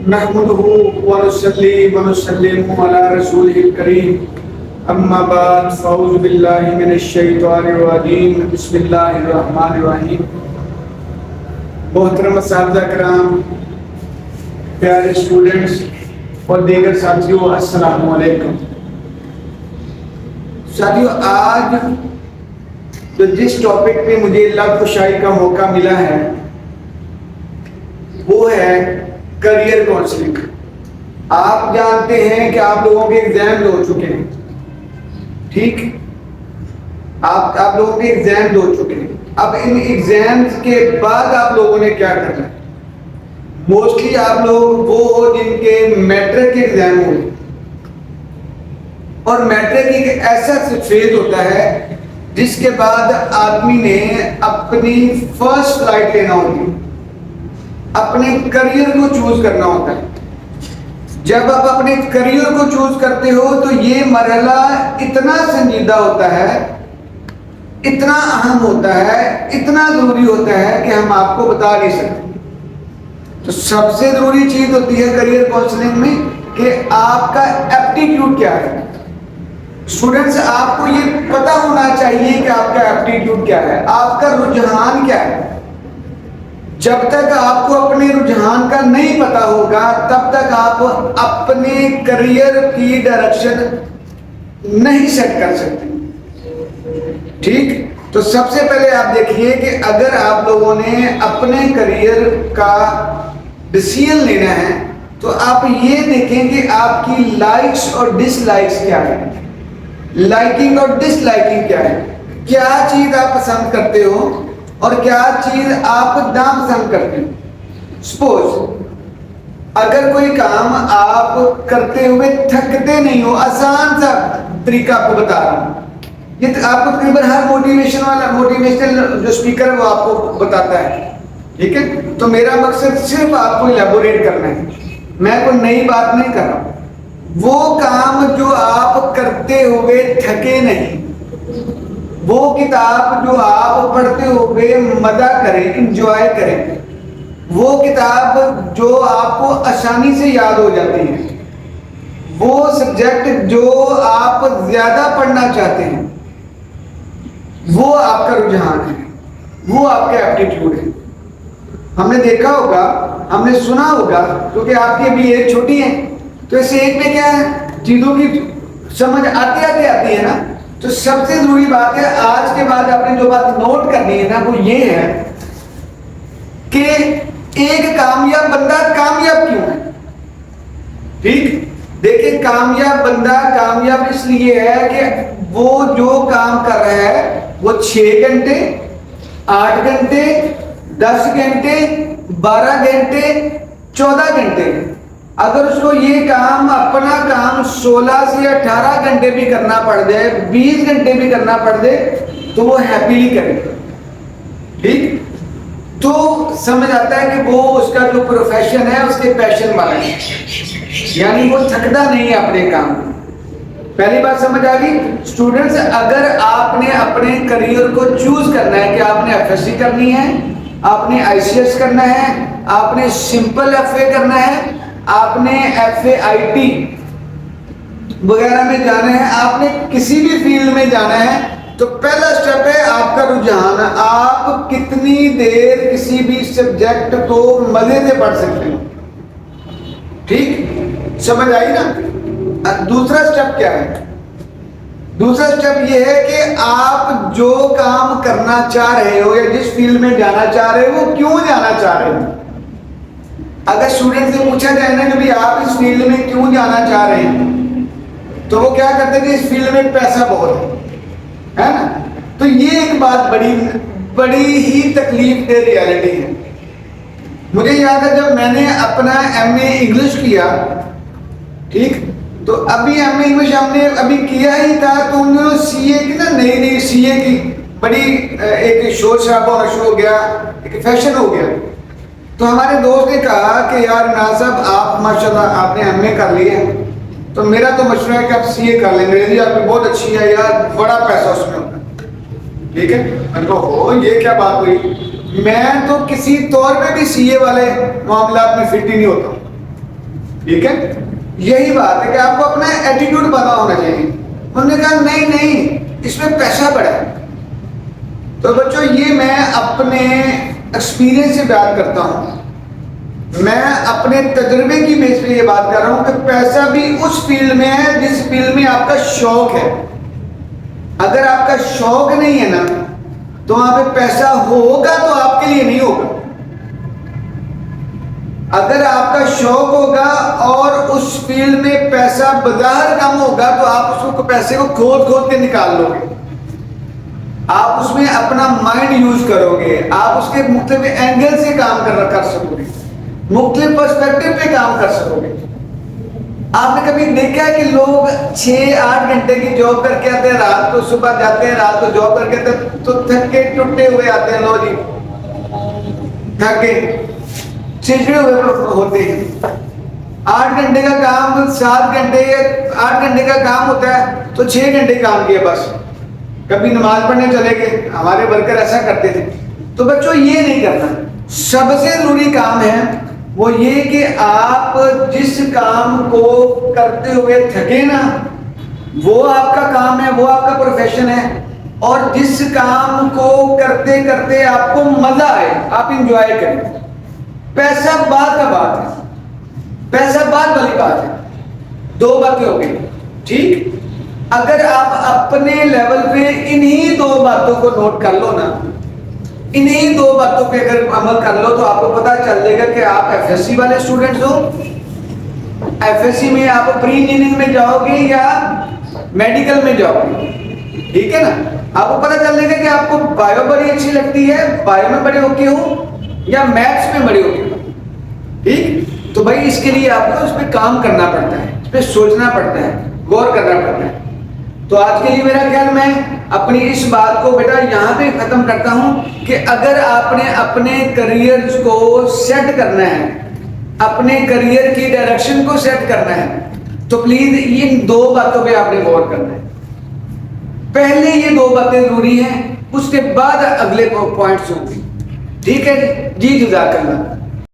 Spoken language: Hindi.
नहमदुहु व नुसल्ली व नुसल्लिमु अला रसूलिल करीम अम्मा बाद फ़अऊज़ु बिल्लाहि मिनश शैतानिर रजीम बिस्मिल्लाहिर रहमानिर रहीम। मोहतरम असातिज़ा किराम, प्यारे स्टूडेंट्स और दीगर साथियों, अस्सलामु अलैकुम। साथियों, आज जिस टॉपिक पे मुझे लफ्ज़ शायरी का मौका मिला है वो है करियर काउंसलिंग। आप जानते हैं कि आप लोगों के एग्जाम हो चुके हैं, ठीक? आप लोगों के एग्जाम हो चुके हैं। अब इन एग्जाम्स के बाद आप लोगों ने क्या करना है? मोस्टली आप लोग वो हो जिनके मैट्रिक के एग्जाम हुए, और मैट्रिक एक ऐसा फेज होता है जिसके बाद आदमी ने अपनी फर्स्ट फ्लाइट लेना होती है, अपने करियर को चूज करना होता है। जब आप अपने करियर को चूज करते हो तो ये मरहला इतना संजीदा होता है, इतना अहम होता है, इतना जरूरी होता है कि हम आपको बता नहीं सकते। तो सबसे जरूरी चीज होती है करियर काउंसलिंग में कि आपका एप्टीट्यूड क्या है। स्टूडेंट्स, आपको ये पता होना चाहिए कि आपका एप्टीट्यूड क्या है, आपका रुझान क्या है। जब तक आपको अपने रुझान का नहीं पता होगा तब तक आप अपने करियर की डायरेक्शन नहीं सेट कर सकते, ठीक? तो सबसे पहले आप देखिए कि अगर आप लोगों ने अपने करियर का डिसीजन लेना है तो आप ये देखें कि आपकी लाइक्स और डिसलाइक्स क्या है, लाइकिंग और डिसलाइकिंग क्या है, क्या चीज आप पसंद करते हो और क्या चीज आप नापसंद करते हो। सपोज अगर कोई काम आप करते हुए थकते नहीं हो, आसान सा तरीका आपको बता रहा हूं, ये तो आपको तकरीबन हर मोटिवेशनल जो स्पीकर है वो आपको बताता है, ठीक है? तो मेरा मकसद सिर्फ आपको इलेबोरेट करना है, मैं कोई नई बात नहीं कर रहा हूं। वो काम जो आप करते हुए थके नहीं, वो किताब जो आप पढ़ते हुए मजा करें, इंजॉय करें, वो किताब जो आपको आसानी से याद हो जाती है, वो सब्जेक्ट जो आप ज्यादा पढ़ना चाहते हैं, वो आपका रुझान है, वो आपका एप्टीट्यूड है। हमने देखा होगा, हमने सुना होगा, क्योंकि आपकी अभी एज छोटी है तो इस एज में क्या है, चीजों की समझ आती है ना। तो सबसे जरूरी बात है, आज के बाद आपने जो बात नोट करनी है ना वो ये है कि एक कामयाब बंदा कामयाब क्यों है, ठीक? देखिए, कामयाब बंदा कामयाब इसलिए है कि वो जो काम कर रहा है वो 6 घंटे, 8 घंटे, 10 घंटे, 12 घंटे, 14 घंटे, अगर उसको ये काम अपना काम 16 से 18 घंटे भी करना पड़ जाए, 20 घंटे भी करना पड़ जाए, तो वो हैप्पीली करे, ठीक? तो समझ आता है कि वो उसका जो प्रोफेशन है उसके पैशन वाला है, यानी वो थकता नहीं है अपने काम। पहली बात समझ आ गई स्टूडेंट्स? अगर आपने अपने करियर को चूज करना है कि आपने एफएससी करनी है, आपने आईसीएस करना है, आपने सिंपल एफए करना है, आपने एफएआईटी वगैरह में जाना है, आपने किसी भी फील्ड में जाना है, तो पहला स्टेप है आपका रुझान। आप कितनी देर किसी भी सब्जेक्ट को मजे से पढ़ सकते हो, ठीक? समझ आई ना? दूसरा स्टेप क्या है? दूसरा स्टेप ये है कि आप जो काम करना चाह रहे हो या जिस फील्ड में जाना चाह रहे हो वो क्यों जाना चाह रहे हो। अगर स्टूडेंट से पूछा जाए ना कि भाई आप इस फील्ड में क्यों जाना चाह रहे हैं, तो वो क्या करते हैं कि इस फील्ड में पैसा बहुत है ना। तो ये एक बात बड़ी ही तकलीफ दे रियलिटी है। मुझे याद है जब मैंने अपना एमए इंग्लिश किया, ठीक? तो अभी एमए इंग्लिश हमने अभी किया ही था, तो उन्होंने सीए की ना नई सीए की बड़ी एक शोर शराबा होना शुरू हो गया, एक फैशन हो गया। तो हमारे दोस्त ने कहा कि यार ना साहब, आप माशाल्लाह आपने एमए कर लिया है, तो मेरा तो मशवरा है कि आप सीए कर लें, अंग्रेजी आपकी बहुत अच्छी है यार, बड़ा पैसा उसमें होता है, ठीक है? मैंने कहा हो ये क्या बात हुई, मैं तो किसी तौर पे भी सीए वाले मामला में फिट ही नहीं होता, ठीक है, यही बात है कि आपको अपना एटीट्यूड बना होना चाहिए। उन्होंने कहा नहीं नहीं, इसमें पैसा बड़ा है। तो बच्चों, ये मैं अपने एक्सपीरियंस से बात करता हूँ, मैं अपने तजुर्बे की बेस पे ये बात कर रहा हूँ कि पैसा भी उस फील्ड में है जिस फील्ड में आपका शौक है। अगर आपका शौक नहीं है ना, तो वहां पे पैसा होगा तो आपके लिए नहीं होगा। अगर आपका शौक होगा और उस फील्ड में पैसा बाजार कम होगा, तो आप उसको पैसे को खोद खोद के निकाल लोगे। आप उसमें अपना माइंड यूज करोगे, आप उसके मुख्तलिफ एंगल से काम कर सकोगे, मुख्तलिफ पर्सपेक्टिव पे काम कर सकोगे। आपने कभी देखा है कि लोग 6-8 घंटे की जॉब करके आते हैं, रात को सुबह जाते हैं, रात को जॉब करके आते हैं, तो थके टूटे हुए आते हैं। लो जी, थके चिड़चिड़े हुए होते हैं। 8 घंटे का काम 7 घंटे, 8 घंटे का काम होता है तो 6 घंटे काम किया बस। कभी नमाज पढ़ने चले गए, हमारे वर्कर ऐसा करते थे। तो बच्चों, ये नहीं करना। सबसे जरूरी काम है वो ये कि आप जिस काम को करते हुए थके ना, वो आपका काम है, वो आपका प्रोफेशन है। और जिस काम को करते करते आपको मजा आए, आप इंजॉय करें। पैसा बाद का बात है, पैसा बाद वाली बात है। दो बातें हो गई, ठीक। अगर आप अपने लेवल पे इन्हीं दो बातों को नोट कर लो ना, इन्हीं दो बातों पे अगर अमल कर लो, तो आपको पता चल जाएगा कि आप एफएससी वाले स्टूडेंट्स हो। एफएससी में आप प्री इंजीनियरिंग में जाओगे या मेडिकल में जाओगे, ठीक है ना। आपको पता चल जाएगा कि आपको बायो बड़ी अच्छी लगती है, बायो में बड़े होके हो या मैथ्स में बड़े होके हो, ठीक। तो भाई, इसके लिए आपको उस पर काम करना पड़ता है, इस पर सोचना पड़ता है, गौर करना पड़ता है। तो आज के लिए मेरा ख्याल, मैं अपनी इस बात को बेटा यहाँ पे खत्म करता हूँ कि अगर आपने अपने करियर को सेट करना है, अपने करियर की डायरेक्शन को सेट करना है, तो प्लीज इन दो बातों पे आपने गौर करना है। पहले ये दो बातें जरूरी हैं, उसके बाद अगले पॉइंट्स होंगे, ठीक है जी। जज़ाकल्लाह।